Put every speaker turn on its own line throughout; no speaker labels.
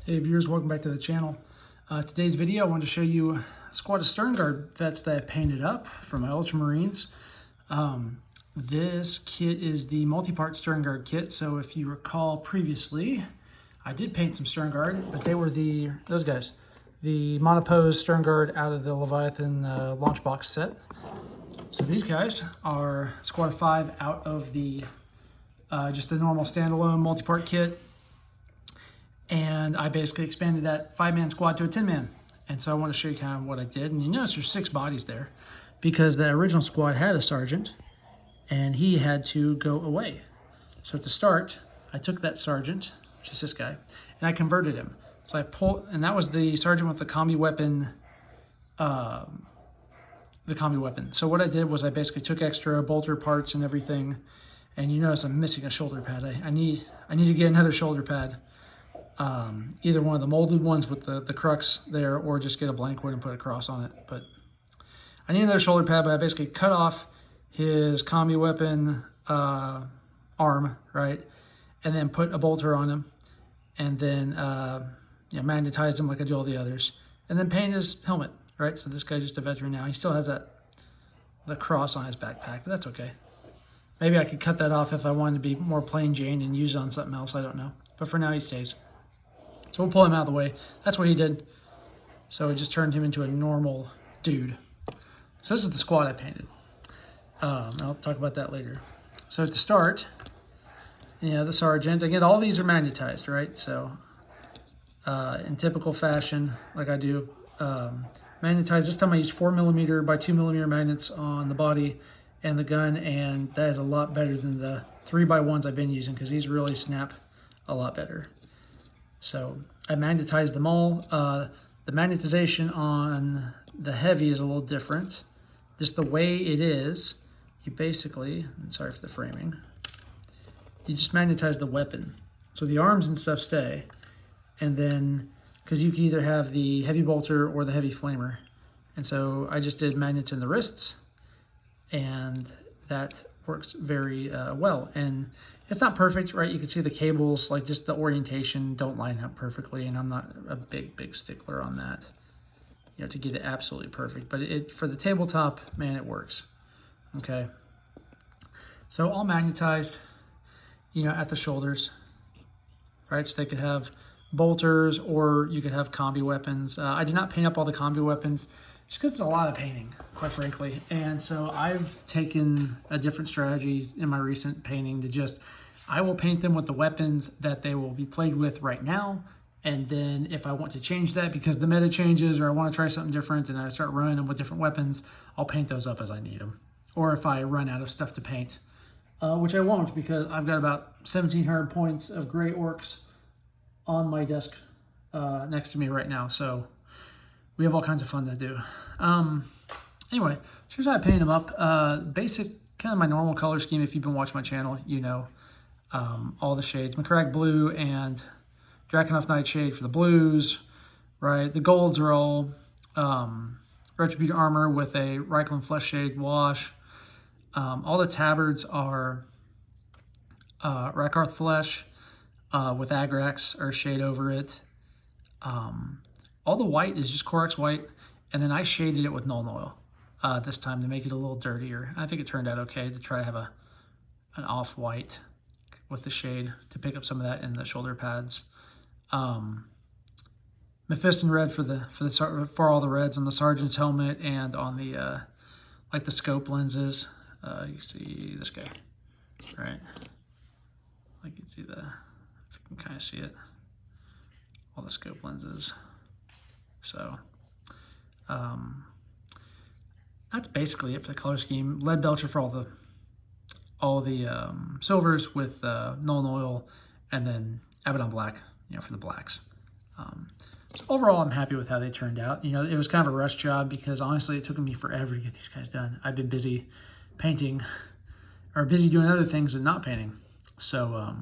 Hey viewers, welcome back to the channel. Today's video I wanted to show you a squad of Sternguard vets that I painted up for my Ultramarines. This kit is the multi-part Sternguard kit, so if you recall previously, I did paint some Sternguard, but they were those guys, the monopose Sternguard out of the Leviathan launch box set. So these guys are squad of 5 out of the just the normal standalone multi-part kit. And I basically expanded that 5-man squad to a 10-man. And so I want to show you kind of what I did. And you notice there's 6 bodies there because the original squad had a sergeant and he had to go away. So to start, I took that sergeant, which is this guy, and I converted him. So I pulled, and that was the sergeant with the combi weapon, So what I did was I basically took extra bolter parts and everything. And you notice I'm missing a shoulder pad. I need to get another shoulder pad. Either one of the molded ones with the crux there, or just get a blank one and put a cross on it. But I need another shoulder pad, but I basically cut off his combi weapon arm, right? And then put a bolter on him, and then magnetized him like I do all the others. And then paint his helmet, right? So this guy's just a veteran now. He still has the cross on his backpack, but that's okay. Maybe I could cut that off if I wanted to be more plain Jane and use it on something else, I don't know. But for now, he stays. So we'll pull him out of the way. That's what he did. So it just turned him into a normal dude. So this is the squad I painted. I'll talk about that later. So to start, the sergeant. Again, all these are magnetized, right? So in typical fashion, like I do, magnetized. This time I used 4mm by 2mm magnets on the body and the gun, and that is a lot better than the 3x1s I've been using because these really snap a lot better. So I magnetized them all. The magnetization on the heavy is a little different. Just the way it is, you basically, sorry for the framing, you just magnetize the weapon. So the arms and stuff stay. And then, because you can either have the heavy bolter or the heavy flamer. And so I just did magnets in the wrists, and that works very well. And it's not perfect, right? You can see the cables, like just the orientation don't line up perfectly, and I'm not a big stickler on that, to get it absolutely perfect. But for the tabletop, man, it works. Okay. So all magnetized, at the shoulders, right? So they could have bolters, or you could have combi weapons. I did not paint up all the combi weapons just because it's a lot of painting, quite frankly. And so I've taken a different strategies in my recent painting to I will paint them with the weapons that they will be played with right now. And then if I want to change that because the meta changes, or I want to try something different and I start running them with different weapons, I'll paint those up as I need them. Or if I run out of stuff to paint, which I won't, because I've got about 1,700 points of gray orcs on my desk next to me right now. So we have all kinds of fun to do. Anyway, so here's how I paint them up. Basic, kind of my normal color scheme. If you've been watching my channel, all the shades. McCrag blue and Drakenhof Nightshade for the blues, right? The golds are all Retributor armor with a Reikland Flesh Shade wash. All the tabards are Rakarth Flesh with Agrax or shade over it. All the white is just Corax white, and then I shaded it with Nuln Oil this time to make it a little dirtier. I think it turned out okay to try to have an off-white with the shade to pick up some of that in the shoulder pads. Mephiston red for all the reds on the sergeant's helmet and on the like the scope lenses. You see this guy, right? Like you can see if you can kind of see it. All the scope lenses. So that's basically it for the color scheme. Lead belcher for all the silvers with Nuln Oil, and then Abaddon black, for the blacks. So overall, I'm happy with how they turned out. It was kind of a rush job because honestly, it took me forever to get these guys done. I've been busy painting, or busy doing other things and not painting. So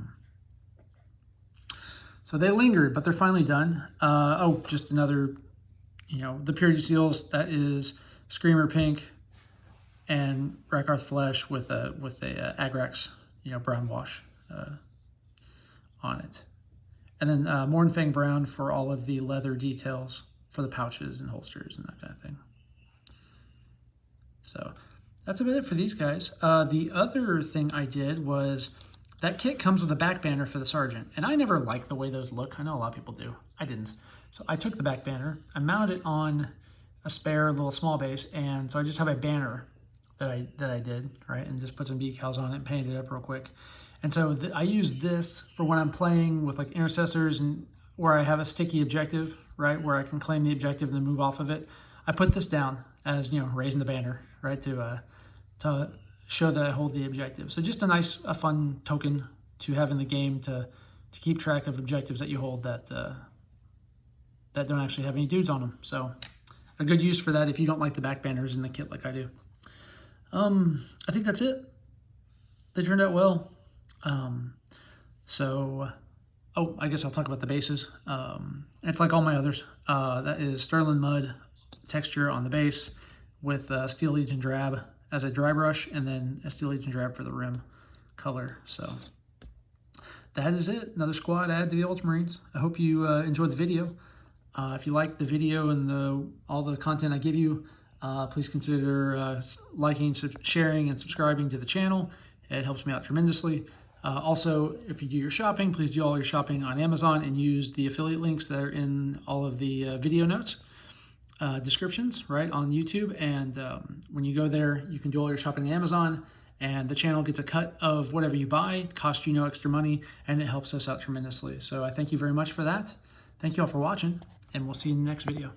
so they lingered, but they're finally done. Oh, just another, the purity seals, that is Screamer pink and Rakarth Flesh with a Agrax, brown wash on it. And then Mornfang brown for all of the leather details for the pouches and holsters and that kind of thing. So that's about it for these guys. The other thing I did was that kit comes with a back banner for the sergeant, and I never liked the way those look. I know a lot of people do. I didn't. So I took the back banner, I mounted it on a spare little small base, and so I just have a banner that I did, right, and just put some decals on it and painted it up real quick. And so I use this for when I'm playing with like intercessors and where I have a sticky objective, right, where I can claim the objective and then move off of it. I put this down as, you know, raising the banner, right, to show that I hold the objective. So just a fun token to have in the game to keep track of objectives that you hold that that don't actually have any dudes on them. So a good use for that if you don't like the back banners in the kit like I do. I think that's it. They turned out well. Oh, I guess I'll talk about the bases. It's like all my others. That is Sterling Mud texture on the base with Steel Legion Drab as a dry brush, and then a Steel Legion Drab for the rim color. So that is it. Another squad add to the Ultramarines. I hope you enjoyed the video. If you like the video and all the content I give you, please consider liking, sharing, and subscribing to the channel. It helps me out tremendously. Also, if you do your shopping, please do all your shopping on Amazon and use the affiliate links that are in all of the video notes, descriptions, right, on YouTube. And when you go there, you can do all your shopping on Amazon, and the channel gets a cut of whatever you buy. It costs you no extra money, and it helps us out tremendously. So I thank you very much for that. Thank you all for watching, and we'll see you in the next video.